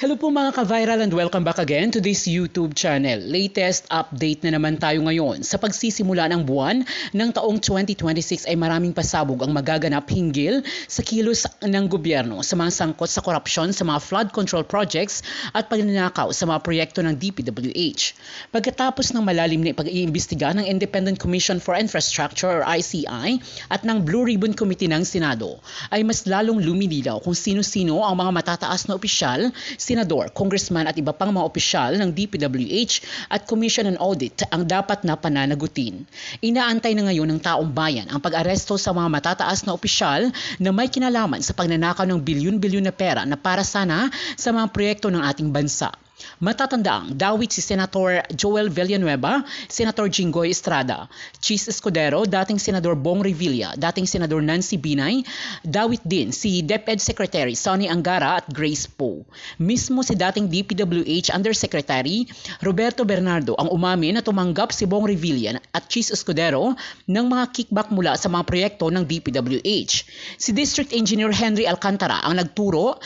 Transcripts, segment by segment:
Hello po mga ka-viral and welcome back again to this YouTube channel. Latest update na naman tayo ngayon. Sa pagsisimula ng buwan ng taong 2026 ay maraming pasabog ang magaganap hinggil sa kilos ng gobyerno sa mga sangkot sa korupsyon sa mga flood control projects at pagnanakaw sa mga proyekto ng DPWH. Pagkatapos ng malalim na pag-iimbestiga ng Independent Commission for Infrastructure or ICI at ng Blue Ribbon Committee ng Senado, ay mas lalong lumilinaw kung sino-sino ang mga matataas na opisyal, senador, congressman at iba pang mga opisyal ng DPWH at Commission on Audit ang dapat na pananagutin. Inaantay na ngayon ng taong bayan ang pag-aresto sa mga matataas na opisyal na may kinalaman sa pagnanakaw ng bilyon-bilyon na pera na para sana sa mga proyekto ng ating bansa. Matatandaang dawit si Senator Joel Villanueva, Senator Jinggoy Estrada, Chis Escudero, dating Senador Bong Revilla, dating Senador Nancy Binay, dawit din si DepEd Secretary Sonny Angara at Grace Poe. Mismo si dating DPWH Undersecretary Roberto Bernardo ang umamin na tumanggap si Bong Revilla at Chis Escudero ng mga kickback mula sa mga proyekto ng DPWH. Si District Engineer Henry Alcantara ang nagturo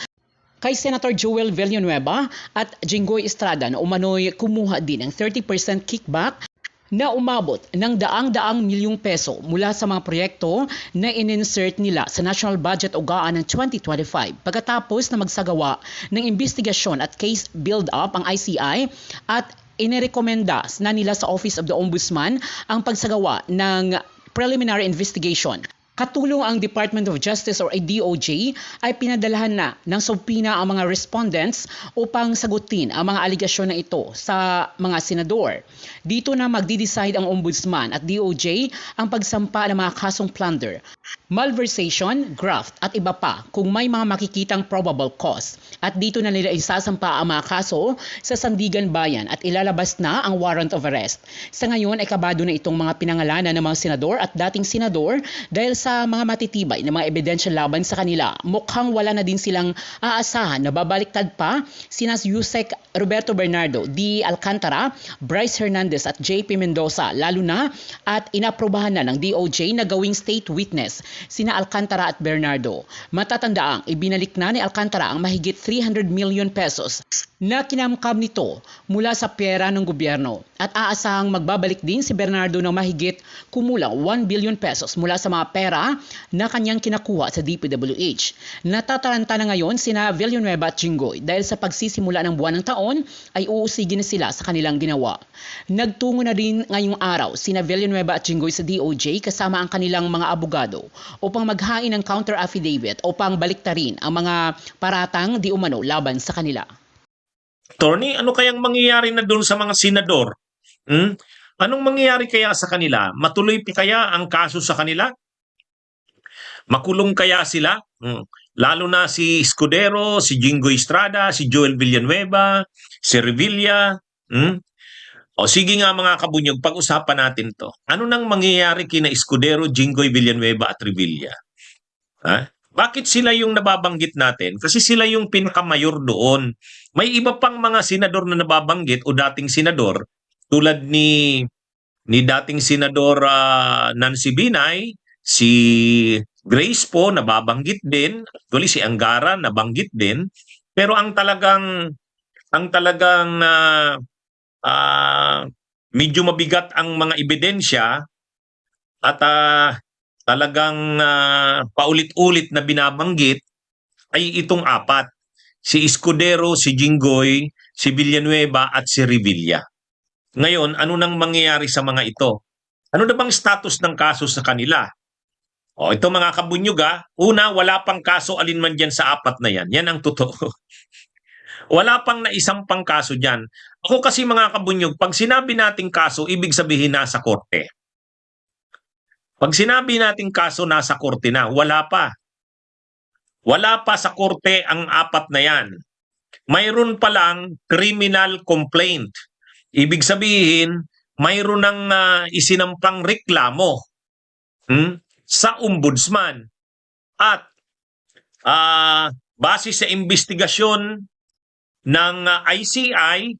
kay Senator Joel Villanueva at Jinggoy Estrada na umano'y kumuha din ng 30% kickback na umabot ng daang-daang milyong peso mula sa mga proyekto na in-insert nila sa National Budget o GAA ng 2025 pagkatapos na magsagawa ng investigasyon at case build-up ang ICI at inirekomenda na nila sa Office of the Ombudsman ang pagsagawa ng preliminary investigation. Katulong ang Department of Justice or DOJ ay pinadalahan na ng subpoena ang mga respondents upang sagutin ang mga aligasyon na ito sa mga senador. Dito na magdi-decide ang Ombudsman at DOJ ang pagsampa ng mga kasong plunder, malversation, graft at iba pa kung may mga makikitang probable cause. At dito na nila isasampa ang mga kaso sa Sandigan Bayan at ilalabas na ang warrant of arrest. Sa ngayon ay kabado na itong mga pinangalanan ng mga senador at dating senador dahil sa mga matitibay na mga ebidensya laban sa kanila. Mukhang wala na din silang aasahan na babaliktad pa sina Yusek Roberto Bernardo, D. Alcantara, Bryce Hernandez at JP Mendoza, lalo na at inaprobahan na ng DOJ na gawing state witness sina Alcantara at Bernardo. Matatandaang ibinalik na ni Alcantara ang mahigit 300 million pesos na kinamkam nito mula sa pera ng gobyerno at aasahang magbabalik din si Bernardo ng mahigit kumulang 1 billion pesos mula sa mga pera na kanyang kinakuha sa DPWH. Natataranta na ngayon sina Villanueva at Jinggoy dahil sa pagsisimula ng buwan ng taon ay uusigin na sila sa kanilang ginawa. Nagtungo na din ngayong araw sina Villanueva at Jinggoy sa DOJ kasama ang kanilang mga abogado upang maghain ng counter affidavit upang baliktarin ang mga paratang di umano laban sa kanila. Attorney, ano kayang mangyayari na doon sa mga senador? Anong mangyayari kaya sa kanila? Matuloy pa kaya ang kaso sa kanila? Makulong kaya sila? Lalo na si Escudero, si Jinggoy Estrada, si Joel Villanueva, si Revilla. O sige nga mga kabunyog, pag-usapan natin to. Ano nang mangyayari kina Escudero, Jinggoy, Villanueva at Revilla? Bakit sila yung nababanggit natin? Kasi sila yung pinakamayor doon. May iba pang mga senador na nababanggit o dating senador tulad ni dating senador Nancy Binay, si Grace Poe nababanggit din, actually si Angara nabanggit din, pero ang talagang medyo mabigat ang mga ebidensya at talagang paulit-ulit na binabanggit ay itong apat. Si Escudero, si Jinggoy, si Villanueva at si Revilla. Ngayon, ano nang mangyayari sa mga ito? Ano na bang status ng kaso sa kanila? O ito mga kabunyog una, wala pang kaso alinman dyan sa apat na yan. Yan ang totoo. Wala pang naisampang kaso dyan. Ako kasi mga kabunyog, pag sinabi nating kaso, ibig sabihin nasa korte. Pag sinabi nating kaso nasa korte na, wala pa. Wala pa sa korte ang apat na yan. Mayroon pa lang criminal complaint. Ibig sabihin, mayroon ng isinampang reklamo sa ombudsman. At base sa investigasyon ng ICI,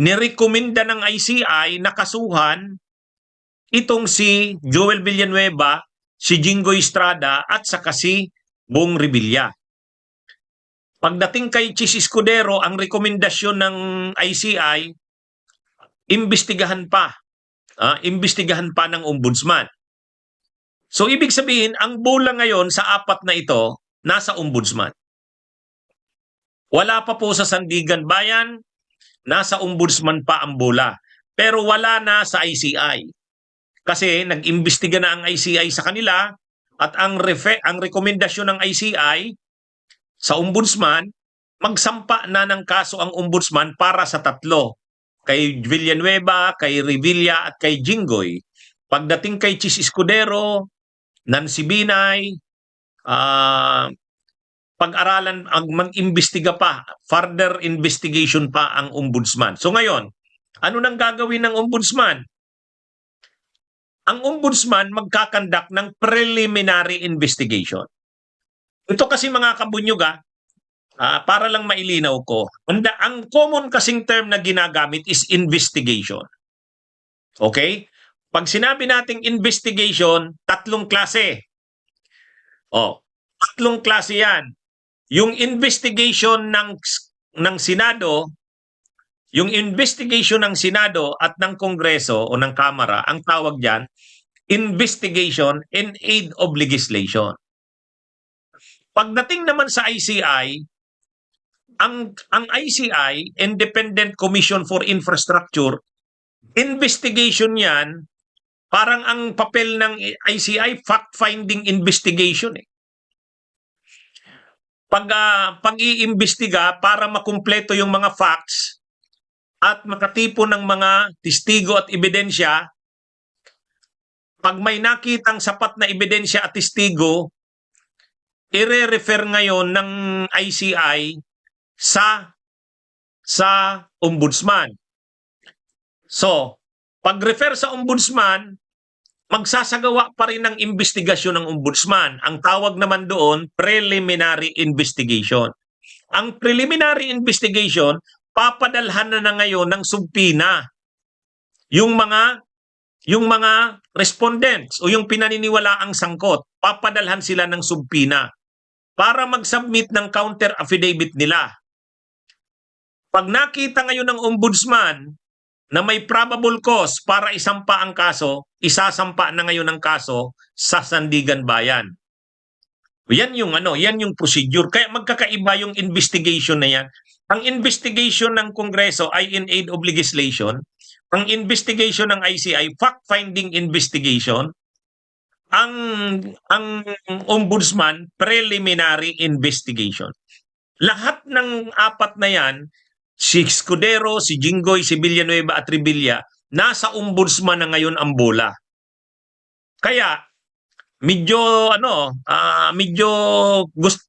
nirekomenda ng ICI na kasuhan itong si Joel Villanueva, si Jinggoy Estrada at saka si Bong Revilla. Pagdating kay Chis Escudero, ang rekomendasyon ng ICI, imbestigahan pa. Imbestigahan pa ng ombudsman. So ibig sabihin, ang bola ngayon sa apat na ito, nasa ombudsman. Wala pa po sa Sandigan Bayan, nasa ombudsman pa ang bola. Pero wala na sa ICI. Kasi nag-imbestiga na ang ICI sa kanila at ang rekomendasyon ng ICI sa ombudsman, magsampa na ng kaso ang ombudsman para sa tatlo. Kay Villanueva, kay Revilla at kay Jinggoy. Pagdating kay Chis Escudero, Nancy Binay, pag-aralan, mag-imbestiga pa, further investigation pa ang ombudsman. So ngayon, ano nang gagawin ng ombudsman? Ang ombudsman magkakandak ng preliminary investigation. Ito kasi mga kabunyuga, para lang mailinaw ko, ang common kasing term na ginagamit is investigation. Okay? Pag sinabi nating investigation, tatlong klase. Tatlong klase yan. Yung investigation ng Senado, yung investigation ng Senado at ng Kongreso o ng Kamara, ang tawag diyan, investigation in aid of legislation. Pagdating naman sa ICI, ang ICI, Independent Commission for Infrastructure, investigation yan, parang ang papel ng ICI, fact-finding investigation. Pag-iimbestiga para makumpleto yung mga facts at makatipon ng mga testigo at ebidensya, pag may nakitang sapat na ebidensya at testigo, i-refer ngayon ng ICI sa ombudsman. So, pag-refer sa ombudsman, magsasagawa pa rin ng investigasyon ng ombudsman. Ang tawag naman doon, preliminary investigation. Ang preliminary investigation, papadalhan na ngayon ng subpina yung mga respondents o yung pinaniniwalaang sangkot. Papadalhan sila ng subpina para mag-submit ng counter affidavit nila. Pag nakita ngayon ng ombudsman na may probable cause para isampa ang kaso, isasampa na ngayon ang kaso sa Sandigan Bayan. Yan yung procedure. Kaya magkakaiba yung investigation na yan. Ang investigation ng Kongreso ay in aid of legislation. Ang investigation ng ICI, fact-finding investigation. Ang ombudsman, preliminary investigation. Lahat ng apat na yan, si Escudero, si Jinggoy, si Villanueva at Revilla, nasa ombudsman na ngayon ang bola. Kaya medyo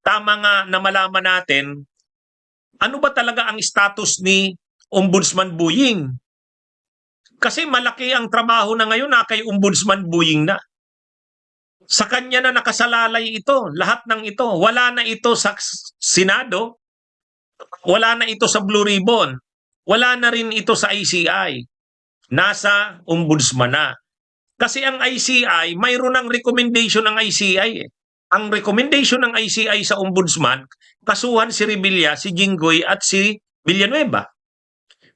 tama nga na malaman natin ano ba talaga ang status ni Ombudsman Buying. Kasi malaki ang trabaho na ngayon na kay Ombudsman Buying na. Sa kanya na nakasalalay ito, lahat ng ito. Wala na ito sa Senado. Wala na ito sa Blue Ribbon. Wala na rin ito sa ICI. Nasa ombudsman na. Kasi ang ICI, mayroon ng recommendation ng ICI. Ang recommendation ng ICI sa ombudsman, kasuhan si Revilla, si Jinggoy at si Villanueva.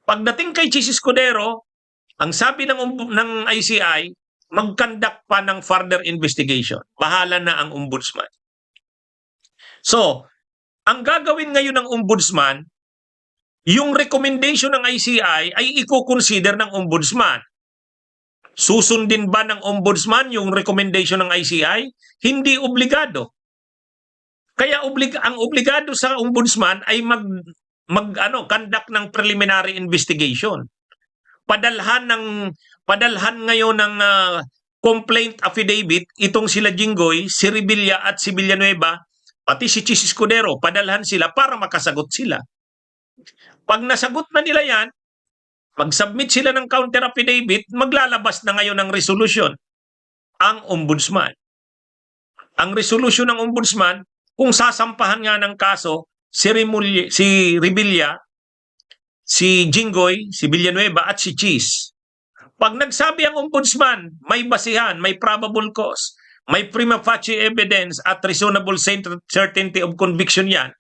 Pagdating kay Chis Escudero, ang sabi ng ICI, mag-conduct pa ng further investigation. Bahala na ang ombudsman. So, ang gagawin ngayon ng ombudsman, yung recommendation ng ICI ay i-consider ng ombudsman. Susundin ba ng ombudsman yung recommendation ng ICI? Hindi obligado. Kaya ang obligado sa ombudsman ay conduct ng preliminary investigation. Padalhan ngayon ng complaint affidavit itong sila Jinggoy, si Revilla at si Villanueva, pati si Chis Escudero, padalhan sila para makasagot sila. Pag nasagot na nila yan, mag-submit sila ng counter affidavit, maglalabas na ngayon ng resolution ang ombudsman. Ang resolution ng ombudsman, kung sasampahan nga ng kaso, si Revilla, si Jinggoy, si Villanueva at si Chis. Pag nagsabi ang ombudsman, may basihan, may probable cause, may prima facie evidence at reasonable certainty of conviction yan,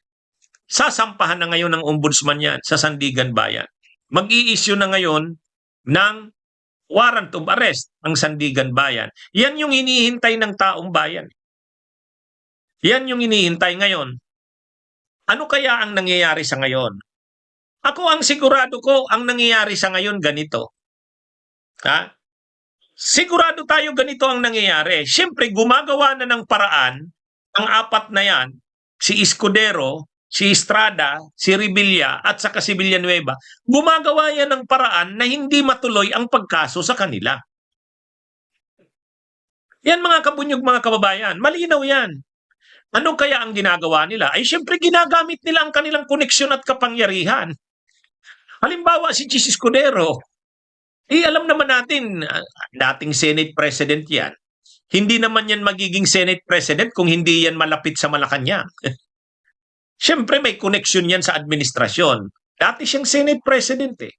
sasampahan na ngayon ng ombudsman yan sa Sandigan Bayan. Mag-i-issue na ngayon ng warrant of arrest ang Sandigan Bayan. Yan yung hinihintay ng taong bayan. Yan yung hinihintay ngayon. Ano kaya ang nangyayari sa ngayon? Ako ang sigurado ko ang nangyayari sa ngayon ganito. Ha? Sigurado tayo ganito ang nangyayari. Siyempre, gumagawa na ng paraan ang apat na yan, si Escudero, si Estrada, si Revilla at saka si Villanueva. Gumagawa yan ng paraan na hindi matuloy ang pagkaso sa kanila. Yan mga kabunyog, mga kababayan. Malinaw yan. Ano kaya ang ginagawa nila? Ay siyempre ginagamit nila ang kanilang koneksyon at kapangyarihan. Halimbawa si Chis Escudero. Alam naman natin, dating Senate President yan. Hindi naman yan magiging Senate President kung hindi yan malapit sa Malacanang. Siyempre may koneksyon yan sa administrasyon. Dati siyang Senate President eh.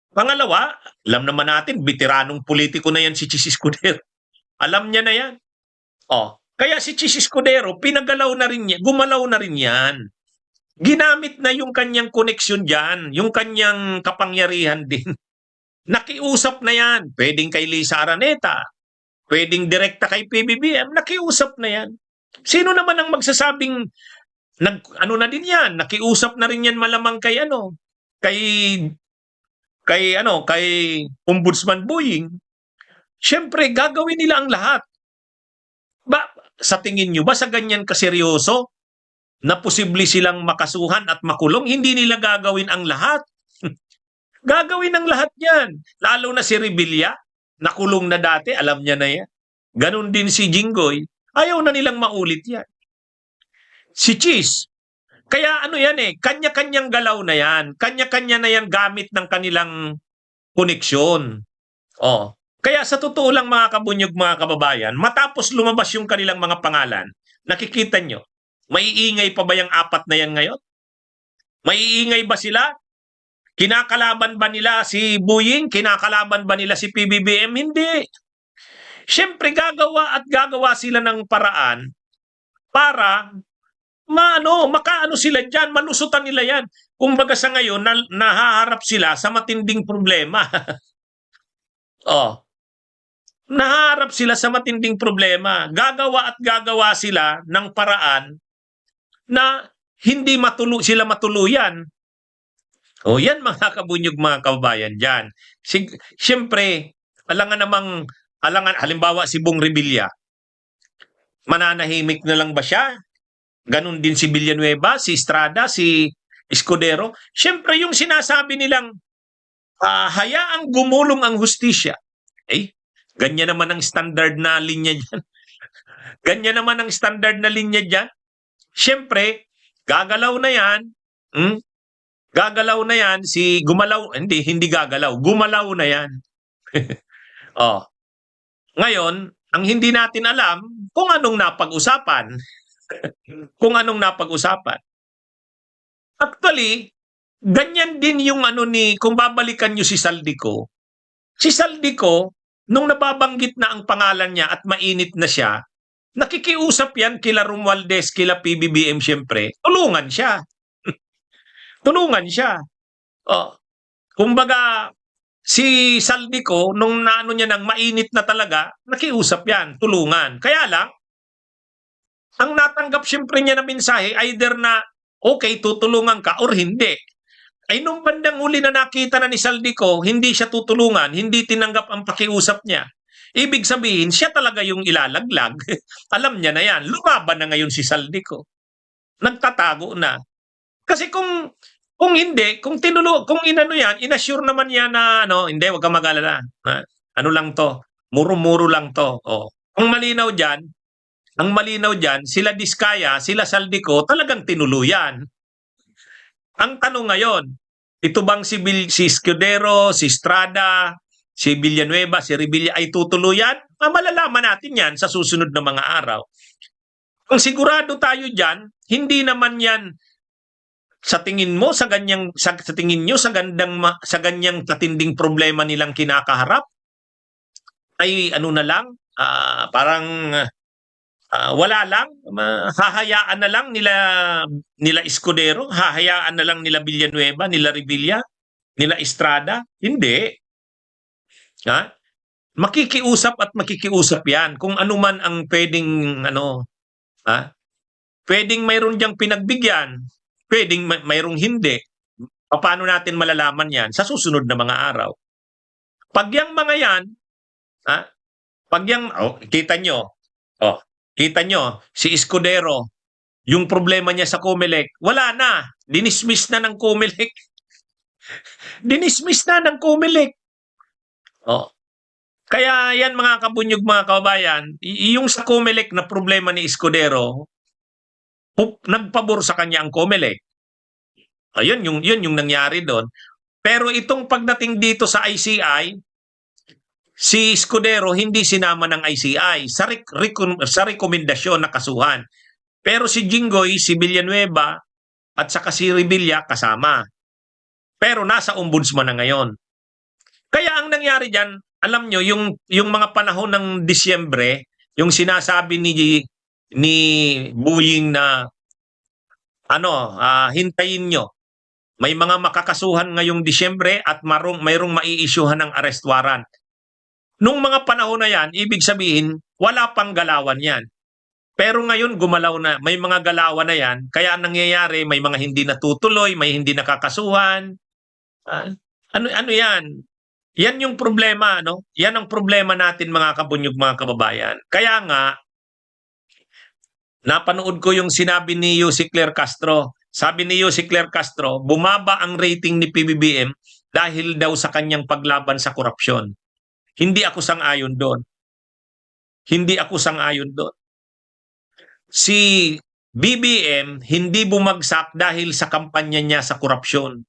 Pangalawa, alam naman natin, veteranong politiko na yan si Chis Escudero. Alam niya na yan. Kaya si Chis Escudero, pinagalaw na rin niya, gumalaw na rin yan. Ginamit na yung kanyang koneksyon dyan, yung kanyang kapangyarihan din. Nakiusap na yan. Pwedeng kay Lisa Araneta, pwedeng direkta kay PBBM, nakiusap na yan. Sino naman ang magsasabing, na din yan, nakiusap na rin yan malamang kay kay Ombudsman Boying. Siyempre, gagawin nila ang lahat. Sa tingin nyo ba sa ganyan kaseryoso na posible silang makasuhan at makulong, hindi nila gagawin ang lahat? Gagawin ang lahat yan. Lalo na si Revilla, nakulong na dati, alam niya na yan. Ganon din si Jinggoy, ayaw na nilang maulit yan. Si Chis, kaya yan kanya-kanyang galaw na yan. Kanya-kanya na yan gamit ng kanilang koneksyon. Kaya sa totoo lang mga kabunyog, mga kababayan, matapos lumabas yung kanilang mga pangalan, nakikita nyo, maiingay pa ba yung apat na yan ngayon? Maiingay ba sila? Kinakalaban ba nila si Boying? Kinakalaban ba nila si PBBM? Hindi. Siyempre gagawa sila ng paraan para makaano sila dyan, malusutan nila yan. Kumbaga sa ngayon, nahaharap sila sa matinding problema. Naharap sila sa matinding problema. Gagawa sila ng paraan na hindi sila matuluyan. Yan mga kabunyog, mga kababayan dyan. Siyempre, halimbawa si Bong Revilla, mananahimik na lang ba siya? Ganon din si Villanueva, si Estrada, si Escudero. Siyempre, yung sinasabi nilang hayaang gumulong ang hustisya. Ganyan naman ang standard na linya dyan. Ganyan naman ang standard na linya dyan. Siyempre, gagalaw na yan. Gagalaw na yan. Hindi gagalaw. Gumalaw na yan. Ngayon, ang hindi natin alam kung anong napag-usapan. Kung anong napag-usapan. Actually, ganyan din yung kung babalikan nyo si Saldico. Si Saldico, nung nababanggit na ang pangalan niya at mainit na siya, nakikiusap yan kila Romualdez, kila PBBM siyempre, tulungan siya. Tulungan siya. Kumbaga, si Saldico, nung niya nang mainit na talaga, nakiusap yan, tulungan. Kaya lang, ang natanggap siyempre niya na mensahe, either na, okay, tutulungan ka or hindi. Ay nung bandang huli na nakita na ni Saldico, hindi siya tutulungan, hindi tinanggap ang pakiusap niya. Ibig sabihin, siya talaga yung ilalaglag. Alam niya na yan. Lumaban na ngayon si Saldico. Nagtatago na. Kasi kung hindi, kung inassure naman niya na, hindi, wag kang mag-alala. Ano lang to? Muro-muro lang to. Ang malinaw dyan, sila Diskaya, sila Saldico, talagang tinuluyan. Ang tanong ngayon, ito bang si Escudero, si Estrada, si Villanueva, si Revilla ay tutuluyan? Malalaman natin yan sa susunod na mga araw. Kung sigurado tayo dyan, hindi naman yan sa tingin mo, sa ganyang katinding problema nilang kinakaharap, ay parang Wala lang, hahayaan na lang nila Escudero, hahayaan na lang nila Villanueva, nila Revilla, nila Estrada. Hindi. Ha? Makikiusap at makikiusap 'yan kung ano man ang pwedeng ha? Pwedeng mayroon diyang pinagbigyan, pwedeng mayroong hindi. Paano natin malalaman 'yan? Sa susunod na mga araw. Pag yang mga 'yan, ha? Pag yang kita nyo, si Escudero, yung problema niya sa Comelec, wala na. Dinismiss na ng Comelec. Dinismiss na ng Comelec. Oh. Kaya yan mga kabunyog, mga kababayan, yung sa Comelec na problema ni Escudero, nagpabor sa kanya ang Comelec. Ayun yung nangyari doon. Pero itong pagdating dito sa ICI, si Escudero hindi sinama ng ICI sa rekomendasyon na kasuhan. Pero si Jinggoy, si Villanueva, at saka si Revilla kasama. Pero nasa ombudsman na ngayon. Kaya ang nangyari dyan, alam nyo, yung mga panahon ng Disyembre, yung sinasabi ni Buying na hintayin nyo, may mga makakasuhan ngayong Disyembre at mayroong mai-issuehan ng arrest warrant. Nung mga panahon na yan, ibig sabihin, wala pang galawan yan. Pero ngayon, gumalaw na. May mga galawan na yan. Kaya nangyayari, may mga hindi natutuloy, may hindi nakakasuhan. Ano yan? Yan yung problema, no? Yan ang problema natin, mga kabunyog, mga kababayan. Kaya nga, napanood ko yung sinabi ni Yussi Claire Castro. Sabi ni Yussi Claire Castro, bumaba ang rating ni PBBM dahil daw sa kanyang paglaban sa korupsyon. Hindi ako sang-ayon doon. Hindi ako sang-ayon doon. Si BBM hindi bumagsak dahil sa kampanya niya sa korupsyon.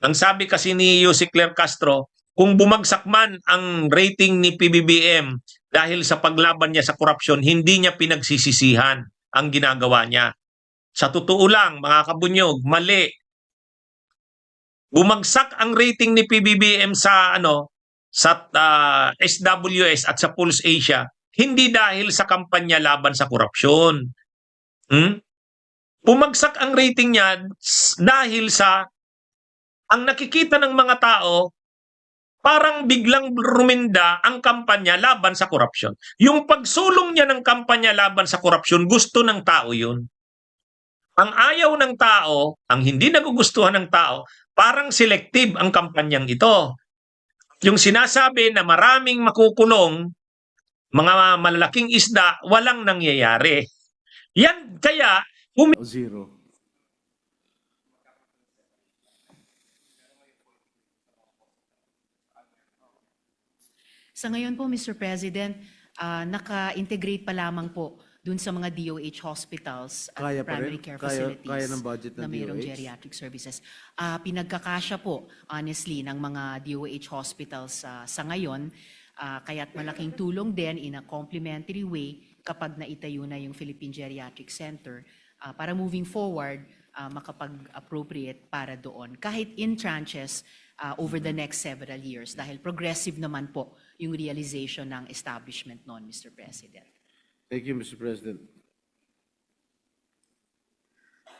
Ang sabi kasi ni Yussi Claire Castro, kung bumagsak man ang rating ni PBBM dahil sa paglaban niya sa korupsyon, hindi niya pinagsisisihan ang ginagawa niya. Sa totoo lang, mga kabunyog, mali. Bumagsak ang rating ni PBBM sa SWS at sa Pulse Asia hindi dahil sa kampanya laban sa korupsyon. Bumagsak ang rating niya dahil sa ang nakikita ng mga tao parang biglang ruminda ang kampanya laban sa korupsyon. Yung pagsulong niya ng kampanya laban sa korupsyon, gusto ng tao yun. Ang ayaw ng tao, ang hindi nagugustuhan ng tao, parang selective ang kampanyang ito. Yung sinasabi na maraming makukulong, mga malalaking isda, walang nangyayari. Yan kaya... Zero. Sa ngayon po, Mr. President, naka-integrate pa lamang po dun sa mga DOH hospitals at Kaya pa primary rin? care Kaya facilities ng budget ng na mayroong DOH? geriatric services. Pinagkakasya po, honestly, ng mga DOH hospitals sa ngayon, kaya't malaking tulong din in a complementary way kapag naitayo na yung Philippine Geriatric Center para moving forward, makapag-appropriate para doon. Kahit in tranches over the next several years dahil progressive naman po yung realization ng establishment noon, Mr. President. Thank you, Mr. President.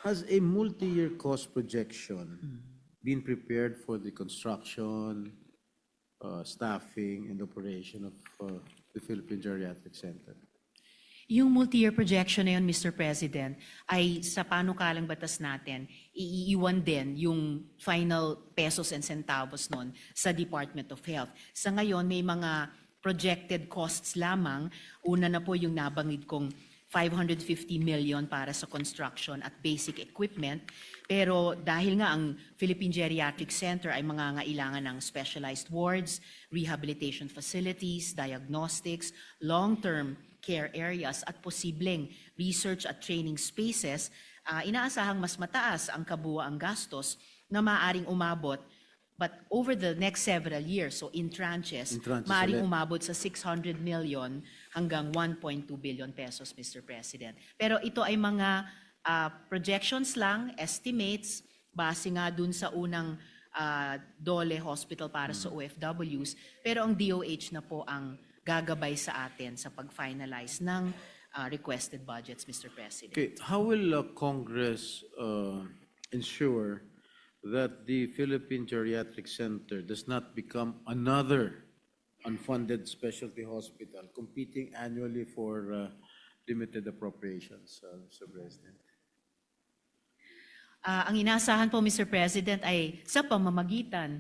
Has a multi-year cost projection been prepared for the construction, staffing, and operation of the Philippine Geriatric Center? Yung multi-year projection na yun, Mr. President, ay sa panukalang batas natin, iiwan din yung final pesos and centavos nun sa Department of Health. Sa ngayon, may mga projected costs lamang. Una na po yung nabanggit kong 550 million para sa construction at basic equipment. Pero dahil nga ang Philippine Geriatric Center ay mangangailangan ng specialized wards, rehabilitation facilities, diagnostics, long-term care areas at posibleng research at training spaces, inaasahang mas mataas ang kabuuang gastos na maaaring umabot. But over the next several years, so in tranches maaaring umabot sa 600 million hanggang 1.2 billion pesos, Mr. President. Pero ito ay mga projections lang, estimates, base nga dun sa unang Dole Hospital para sa OFWs. Pero ang DOH na po ang gagabay sa atin sa pag-finalize ng requested budgets, Mr. President. Okay, how will Congress ensure that the Philippine Geriatric Center does not become another unfunded specialty hospital competing annually for limited appropriations, Mr. President? Ang inaasahan po, Mr. President, ay sa pamamagitan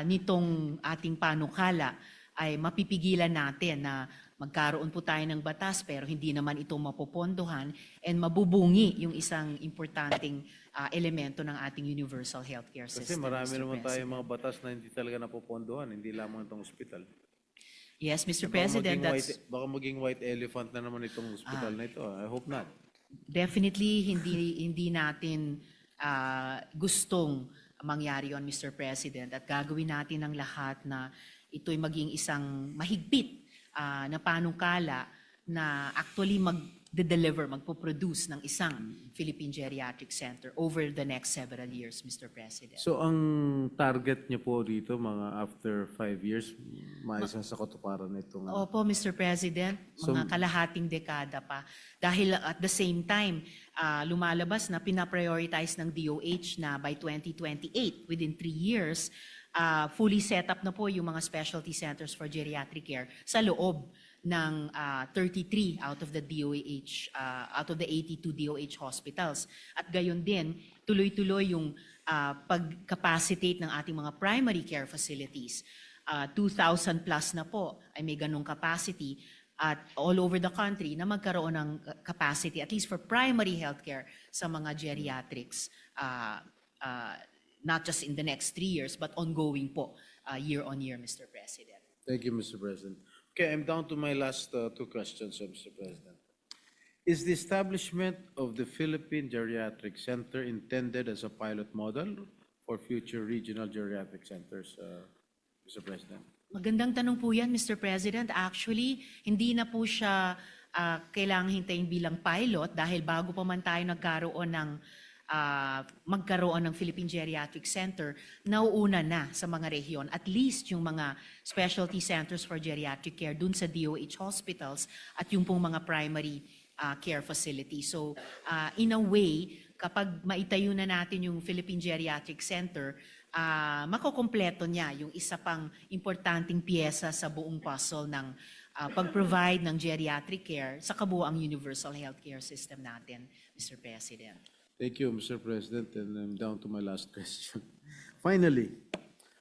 nitong ating panukala ay mapipigilan natin na magkaroon po tayo ng batas pero hindi naman ito mapopondohan and mabubungi yung isang importanteng elemento ng ating universal healthcare Kasi system. marami Mr. naman President. tayong mga batas na hindi talaga napopondohan, hindi lamang itong hospital. Yes, Mr. Baka President, maging baka maging white elephant na naman itong hospital na ito. I hope not. definitely hindi natin gustong mangyari yon, Mr. President, at gagawin natin ang lahat na ito'y maging isang mahigpit na panukala na actually magde-deliver, magpo-produce ng isang Philippine Geriatric Center over the next several years, Mr. President. So ang target niyo po dito, mga after 5 years, maisa sa katuparan itong... Opo, Mr. President, mga kalahating dekada pa. Dahil at the same time, lumalabas na pinaprioritize ng DOH na by 2028, within 3 years, fully set up na po yung mga specialty centers for geriatric care sa loob ng 33 out of the DOH, out of the 82 DOH hospitals. At gayon din, tuloy-tuloy yung pag-capacitate ng ating mga primary care facilities. 2,000 plus na po ay may ganong capacity at all over the country na magkaroon ng capacity, at least for primary healthcare sa mga geriatrics, not just in the next 3 years, but ongoing po, year on year, Mr. President. Thank you, Mr. President. Okay, I'm down to my last 2 questions, Mr. President. Is the establishment of the Philippine Geriatric Center intended as a pilot model for future regional geriatric centers, Mr. President? Magandang tanong po yan, Mr. President. Actually, hindi na po siya kailangang hintayin bilang pilot dahil bago pa man tayo magkaroon ng Philippine Geriatric Center, nauuna na sa mga rehiyon. At least yung mga specialty centers for geriatric care dun sa DOH hospitals at yung pong mga primary care facilities. So, in a way, kapag maitayo na natin yung Philippine Geriatric Center, makokompleto niya yung isa pang importanteng piyesa sa buong puzzle ng pag-provide ng geriatric care sa kabuuang universal healthcare system natin, Mr. President. Thank you, Mr. President, and I'm down to my last question. Finally,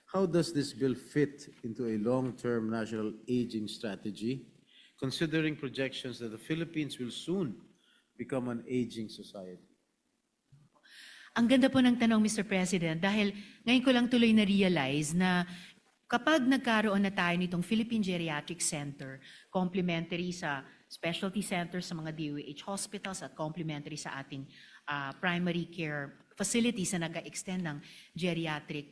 how does this bill fit into a long-term national aging strategy, considering projections that the Philippines will soon become an aging society? Ang ganda po ng tanong, Mr. President, dahil ngayon ko lang tuloy na-realize na kapag nagkaroon na tayo nitong Philippine Geriatric Center, complementary sa specialty centers sa mga DOH hospitals at complementary sa ating primary care facilities na nag-extend ng geriatric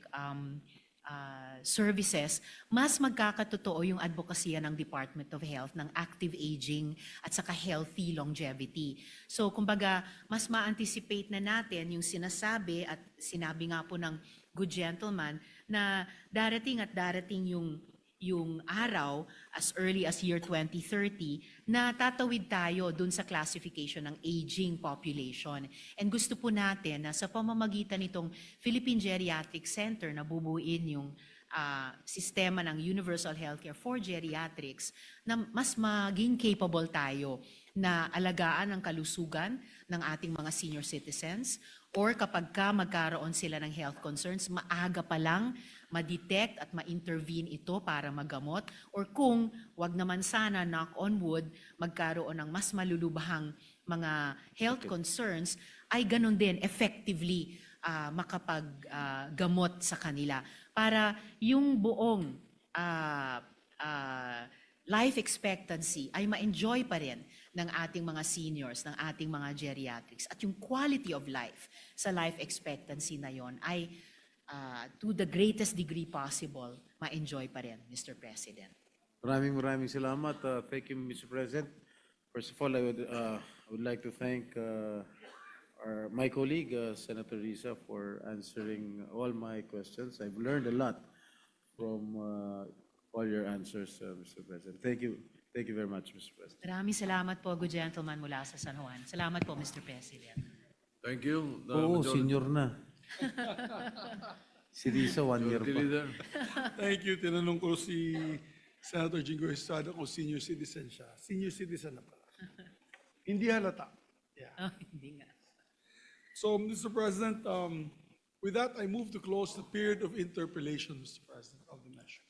services, mas magkakatotoo yung advokasya ng Department of Health ng active aging at saka healthy longevity. So kumbaga, mas ma-anticipate na natin yung sinasabi at sinabi nga po ng good gentleman na darating yung araw as early as year 2030 na tatawid tayo dun sa classification ng aging population. And gusto po natin na sa pamamagitan nitong Philippine Geriatric Center na bubuin yung sistema ng universal healthcare for geriatrics na mas maging capable tayo na alagaan ang kalusugan ng ating mga senior citizens, or kapag magkaroon sila ng health concerns, maaga pa lang ma-detect at ma-intervene ito para magamot, or kung wag naman sana, knock on wood, magkaroon ng mas malulubhang mga health concerns, ay ganun din effectively makapaggamot sa kanila para yung buong life expectancy ay ma-enjoy pa rin ng ating mga seniors, ng ating mga geriatrics. At yung quality of life sa life expectancy na yon ay to the greatest degree possible, ma-enjoy pa rin, Mr. President. Maraming salamat. Thank you, Mr. President. First of all, I would like to thank my colleague, Senator Risa, for answering all my questions. I've learned a lot from all your answers, Mr. President. Thank you. Thank you very much, Mr. President. Maraming salamat po, good gentleman mula sa San Juan. Salamat po, Mr. President. Thank you. The Oo, majority- senior na. Si Risa, 1 year Majority pa. Leader. Thank you. Tinanong ko si Senator Jingo Estrada kung senior citizen siya. Senior citizen na pala. Hindi halata. Yeah. Oh, hindi nga. So, Mr. President, with that, I move to close the period of interpellation, Mr. President, of the measure.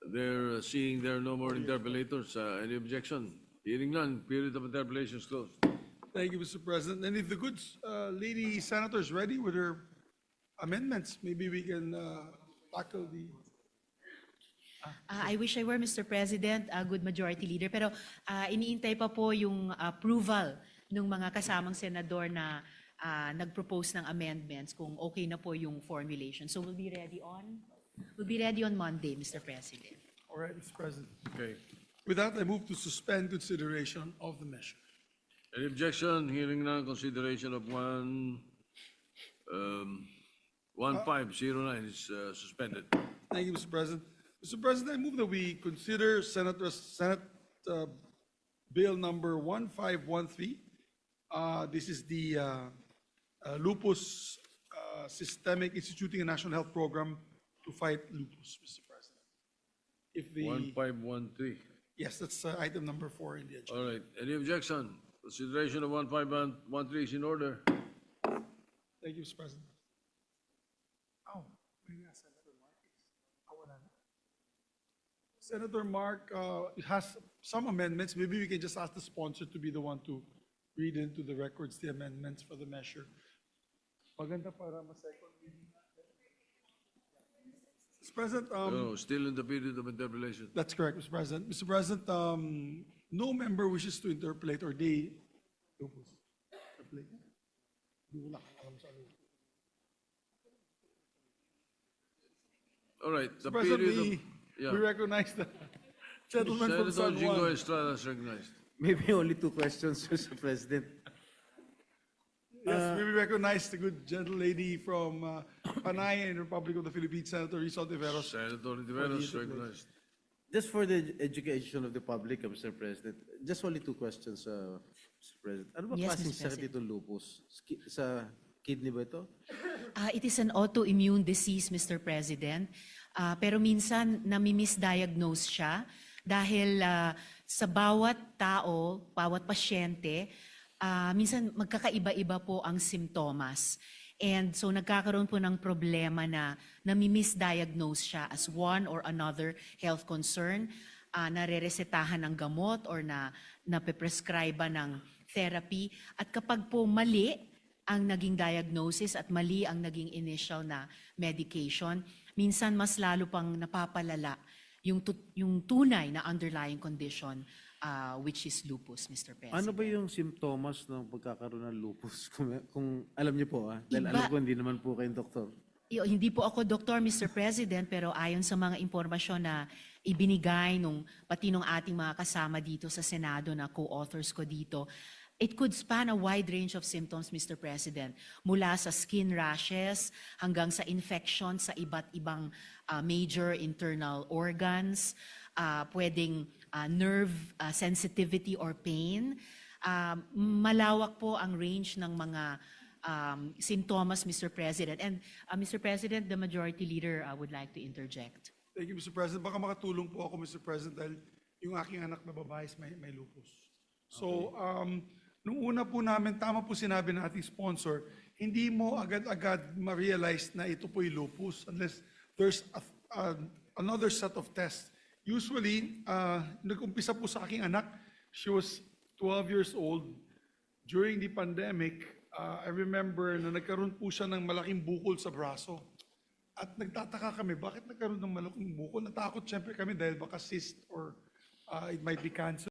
They're seeing there are no more interpellators. Any objection? Hearing none, period of interpellation is closed. Thank you, Mr. President. And if the good lady senator is ready with her amendments, maybe we can tackle the... I wish I were, Mr. President, a good majority leader. Pero iniintay pa po yung approval ng mga kasamang senador na nag-propose ng amendments kung okay na po yung formulation. So we'll be ready on Monday, Mr. President. All right, Mr. President. Okay. With that, I move to suspend consideration of the measure. Any objection? Hearing none, consideration of 1509 is suspended. Thank you, Mr. President. Mr. President, I move that we consider Senate Bill number 1513. This is the lupus systemic instituting a national health program to fight lupus, Mr. President. If the 1513. yes, that's item number 4 in the agenda. All right. Any objection? Consideration of 1513 is in order. Thank you, Mr. President. Oh, may nga, Senator Mark. Wala na. Senator Mark has some amendments. Maybe we can just ask the sponsor to be the one to read into the records the amendments for the measure. Maganda para ma-second reading natin. Mr. President, No, still in the period of interpellation. that's correct, Mr. President. Mr. President, no member wishes to interpolate or they... Interpolate? Hindi ko lang alam sa ano. All right. The President, period we of... Yeah. recognize the gentleman from Senator San Jingo Juan. Estrada is recognized. Maybe only 2 questions, Mr. President. Yes, we recognize the good gentle lady from Panay in the Republic of the Philippines, Senator Rizal Tiveros. Senator Tiveros is recognized. Just for the education of the public, Mr. President, just only 2 questions, Mr. President. Ano ba Yes, klaseng Mr. sakit itong lupus? Sa kidney ba ito? It is an autoimmune disease, Mr. President. Pero minsan nami-misdiagnose siya dahil sa bawat tao, bawat pasyente, minsan magkakaiba-iba po ang simptomas. And so nagkakaroon po ng problema na nami-misdiagnose siya as one or another health concern, nare-resetahan ng gamot or nape-prescribe ng therapy. At kapag po mali ang naging diagnosis at mali ang naging initial na medication, minsan mas lalo pang napapalala yung tunay na underlying condition, which is lupus, Mr. President. Ano ba yung simptomas ng pagkakaroon ng lupus? Kung alam niyo po, dahil Iba. alam ko hindi naman po kayong doktor. Hindi po ako doktor, Mr. President, pero ayon sa mga impormasyon na ibinigay pati nung ating mga kasama dito sa Senado na co-authors ko dito, it could span a wide range of symptoms, Mr. President, mula sa skin rashes hanggang sa infection sa iba't ibang major internal organs, pwedeng nerve sensitivity or pain. Malawak po ang range ng mga symptoms, Mr. President. And Mr. President, the Majority Leader would like to interject. Thank you, Mr. President. Baka makatulong po ako, Mr. President, dahil yung aking anak na babae may lupus. So, nung una po namin, tama po sinabi ng ating sponsor, hindi mo agad-agad ma-realize na ito po'y lupus unless there's another set of tests. Usually, nag-umpisa po sa aking anak, she was 12 years old. During the pandemic, I remember na nagkaroon po siya ng malaking bukol sa braso. At nagtataka kami, bakit nagkaroon ng malaking bukol? Natakot siyempre kami dahil baka cyst or it might be cancer.